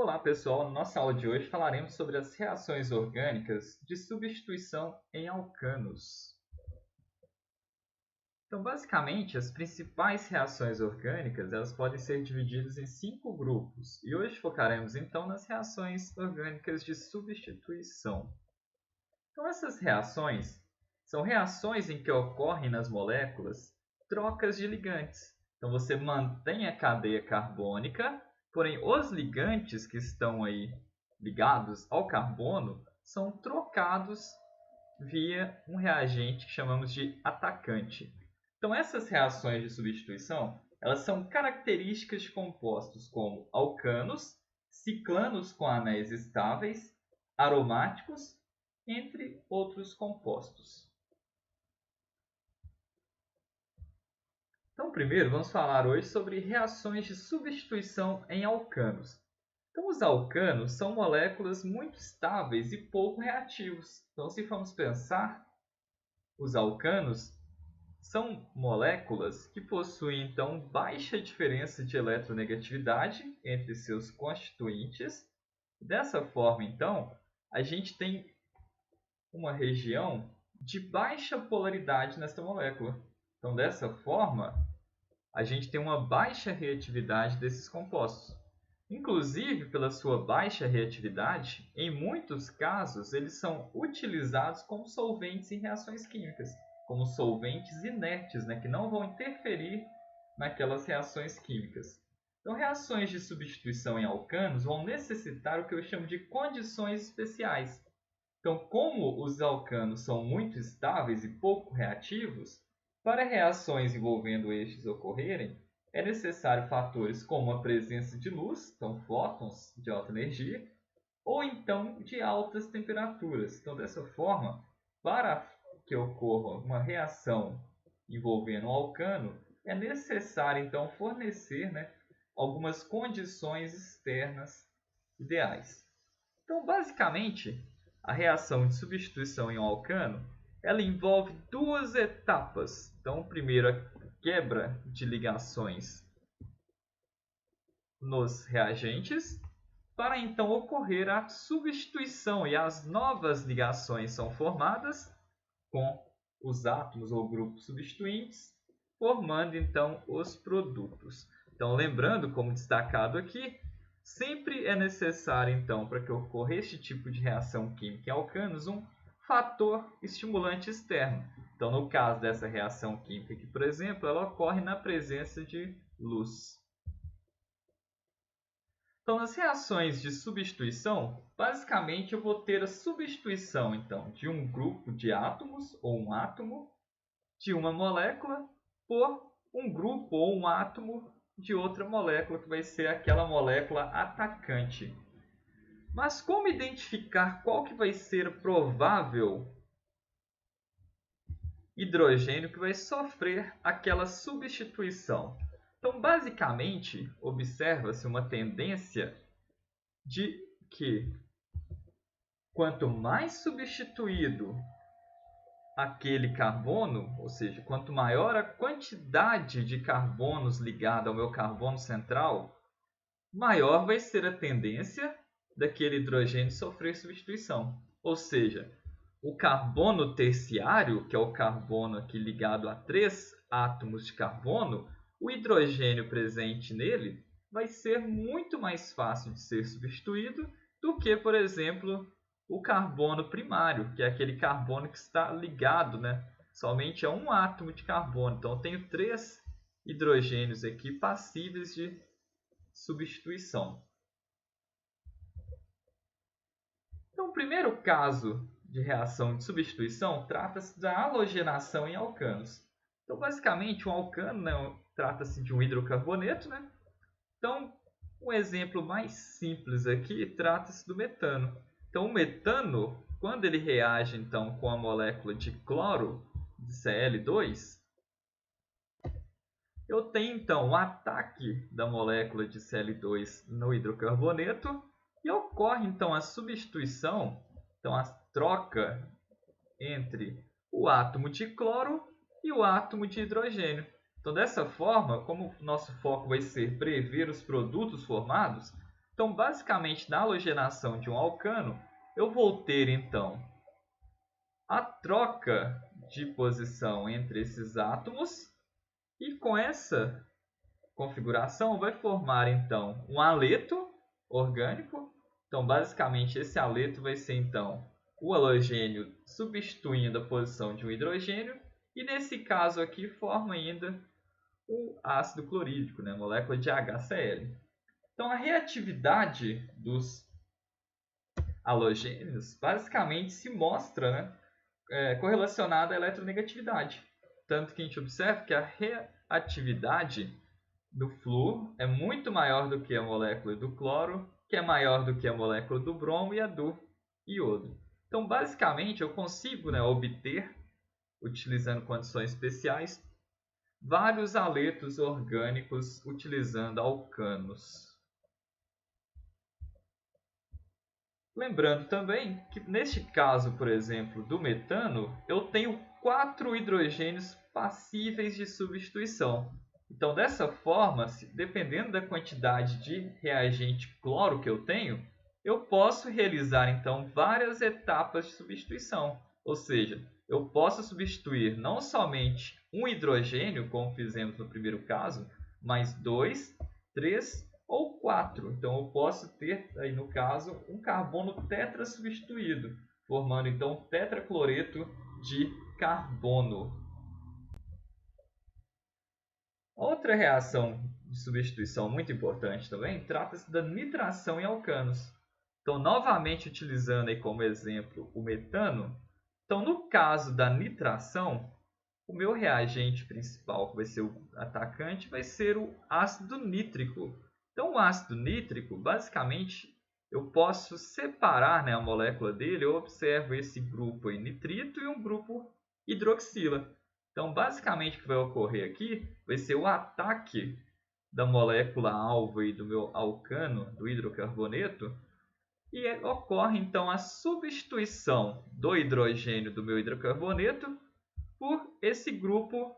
Olá pessoal, na nossa aula de hoje falaremos sobre as reações orgânicas de substituição em alcanos. Então, basicamente, as principais reações orgânicas elas podem ser divididas em 5 grupos, e hoje focaremos então nas reações orgânicas de substituição. Então, essas reações são reações em que ocorrem nas moléculas trocas de ligantes. Então, você mantém a cadeia carbônica, porém os ligantes que estão aí ligados ao carbono são trocados via um reagente que chamamos de atacante. Então, essas reações de substituição elas são características de compostos como alcanos, ciclanos com anéis estáveis, aromáticos, entre outros compostos. Então, primeiro, vamos falar hoje sobre reações de substituição em alcanos. Então, os alcanos são moléculas muito estáveis e pouco reativos. Então, se formos pensar, os alcanos são moléculas que possuem, então, baixa diferença de eletronegatividade entre seus constituintes. Dessa forma, então, a gente tem uma região de baixa polaridade nessa molécula. Então, dessa forma, a gente tem uma baixa reatividade desses compostos. Inclusive, pela sua baixa reatividade, em muitos casos eles são utilizados como solventes em reações químicas, como solventes inertes, que não vão interferir naquelas reações químicas. Então, reações de substituição em alcanos vão necessitar o que eu chamo de condições especiais. Então, como os alcanos são muito estáveis e pouco reativos, para reações envolvendo estes ocorrerem, é necessário fatores como a presença de luz, então fótons de alta energia, ou então de altas temperaturas. Então, dessa forma, para que ocorra uma reação envolvendo um alcano, é necessário então fornecer algumas condições externas ideais. Então, basicamente, a reação de substituição em um alcano ela envolve duas etapas. Então, primeiro, a quebra de ligações nos reagentes, para então ocorrer a substituição e as novas ligações são formadas com os átomos ou grupos substituintes, formando então os produtos. Então, lembrando, como destacado aqui, sempre é necessário, então, para que ocorra este tipo de reação química em alcanos, um fator estimulante externo. Então, no caso dessa reação química aqui, por exemplo, ela ocorre na presença de luz. Então, nas reações de substituição, basicamente eu vou ter a substituição então, de um grupo de átomos ou um átomo de uma molécula por um grupo ou um átomo de outra molécula, que vai ser aquela molécula atacante. Mas como identificar qual que vai ser o provável hidrogênio que vai sofrer aquela substituição? Então, basicamente, observa-se uma tendência de que quanto mais substituído aquele carbono, ou seja, quanto maior a quantidade de carbonos ligada ao meu carbono central, maior vai ser a tendência daquele hidrogênio sofrer substituição. Ou seja, o carbono terciário, que é o carbono aqui ligado a 3 átomos de carbono, o hidrogênio presente nele vai ser muito mais fácil de ser substituído do que, por exemplo, o carbono primário, que é aquele carbono que está ligado somente a um átomo de carbono. Então, eu tenho 3 hidrogênios aqui passíveis de substituição. Então, o primeiro caso de reação de substituição trata-se da halogenação em alcanos. Então, basicamente, um alcano trata-se de um hidrocarboneto. Então, um exemplo mais simples aqui trata-se do metano. Então, o metano, quando ele reage então, com a molécula de cloro, de Cl2, eu tenho então o ataque da molécula de Cl2 no hidrocarboneto e ocorre então a substituição, então a troca entre o átomo de cloro e o átomo de hidrogênio. Então, dessa forma, como o nosso foco vai ser prever os produtos formados, Então, basicamente, na halogenação de um alcano, eu vou ter, então, a troca de posição entre esses átomos e com essa configuração vai formar, então, um haleto orgânico. Então, basicamente, esse haleto vai ser, então, o halogênio substituindo a posição de um hidrogênio e, nesse caso aqui, forma ainda o ácido clorídrico, né? A molécula de HCl. Então, a reatividade dos halogênios basicamente se mostra, né, correlacionada à eletronegatividade. Tanto que a gente observa que a reatividade do flúor é muito maior do que a molécula do cloro, que é maior do que a molécula do bromo e a do iodo. Então, basicamente, eu consigo, né, obter, utilizando condições especiais, vários haletos orgânicos utilizando alcanos. Lembrando também que neste caso, por exemplo, do metano, eu tenho 4 hidrogênios passíveis de substituição. Então, dessa forma, dependendo da quantidade de reagente cloro que eu tenho, eu posso realizar então várias etapas de substituição. Ou seja, eu posso substituir não somente um hidrogênio, como fizemos no primeiro caso, mas 2, 3 ou 4. Então, eu posso ter, aí no caso, um carbono tetra substituído, formando então tetracloreto de carbono. Outra reação de substituição muito importante também trata-se da nitração em alcanos. Então, novamente utilizando aí como exemplo o metano, então no caso da nitração, o meu reagente principal, que vai ser o atacante, vai ser o ácido nítrico. Então, o ácido nítrico, basicamente, eu posso separar, né, a molécula dele. Eu observo esse grupo aí, nitrito, e um grupo hidroxila. Então, basicamente, o que vai ocorrer aqui vai ser o ataque da molécula alvo aí do meu alcano, do hidrocarboneto, e ocorre, então, a substituição do hidrogênio do meu hidrocarboneto por esse grupo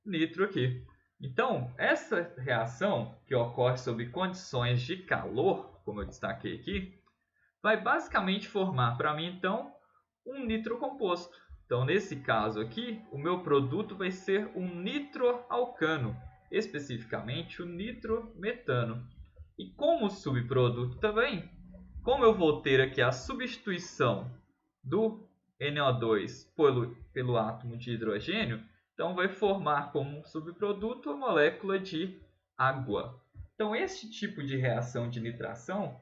nitro aqui. Então, essa reação, que ocorre sob condições de calor, como eu destaquei aqui, vai basicamente formar para mim, então, um nitrocomposto. Então, nesse caso aqui, o meu produto vai ser um nitroalcano, especificamente o nitrometano. E como subproduto também, como eu vou ter aqui a substituição do NO2 pelo átomo de hidrogênio, então vai formar como subproduto a molécula de água. Então, esse tipo de reação de nitração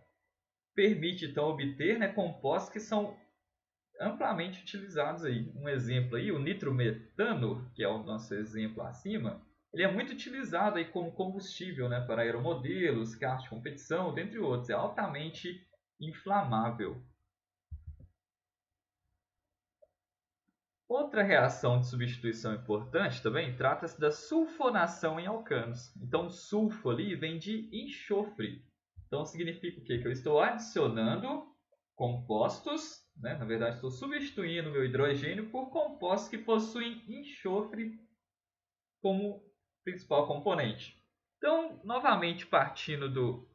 permite então obter, né, compostos que são amplamente utilizados aí. Um exemplo aí, o nitrometano, que é o nosso exemplo acima, ele é muito utilizado aí como combustível, né, para aeromodelos, carros de competição, dentre outros. É altamente inflamável. Outra reação de substituição importante também trata-se da sulfonação em alcanos. Então, sulfo ali vem de enxofre. Então, significa o quê? Que eu estou adicionando compostos, né? Na verdade, estou substituindo o meu hidrogênio por compostos que possuem enxofre como principal componente. Então, novamente partindo do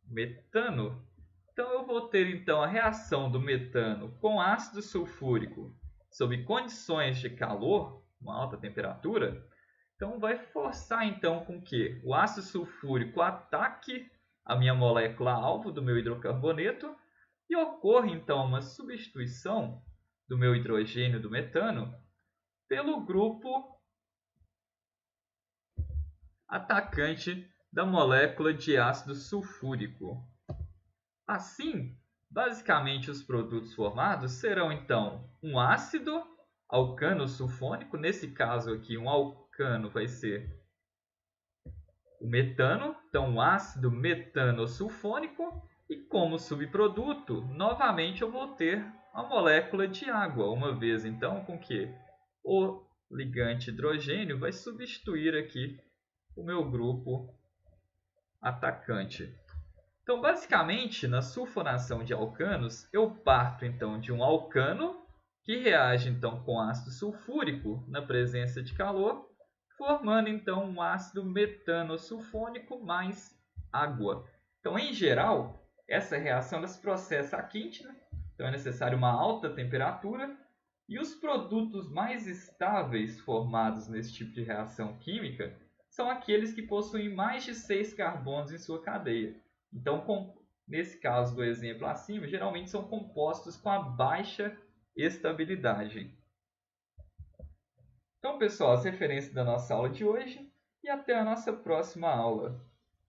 metano, então eu vou ter então a reação do metano com ácido sulfúrico sob condições de calor, uma alta temperatura. Então vai forçar então com que o ácido sulfúrico ataque a minha molécula alvo do meu hidrocarboneto e ocorra então uma substituição do meu hidrogênio do metano pelo grupo atacante da molécula de ácido sulfúrico. Assim, basicamente os produtos formados serão então um ácido alcano sulfônico, nesse caso aqui um alcano vai ser o metano, então um ácido metanosulfônico, e como subproduto, novamente eu vou ter a molécula de água, uma vez então com que o ligante hidrogênio vai substituir aqui o meu grupo atacante. Então, basicamente, na sulfonação de alcanos, eu parto então de um alcano que reage então com ácido sulfúrico na presença de calor, formando então um ácido metanosulfônico mais água. Então, em geral, essa reação ela se processa a quente, né? Então é necessário uma alta temperatura, e os produtos mais estáveis formados nesse tipo de reação química são aqueles que possuem mais de 6 carbonos em sua cadeia. Então, nesse caso do exemplo acima, geralmente são compostos com a baixa estabilidade. Então, pessoal, as referências da nossa aula de hoje e até a nossa próxima aula.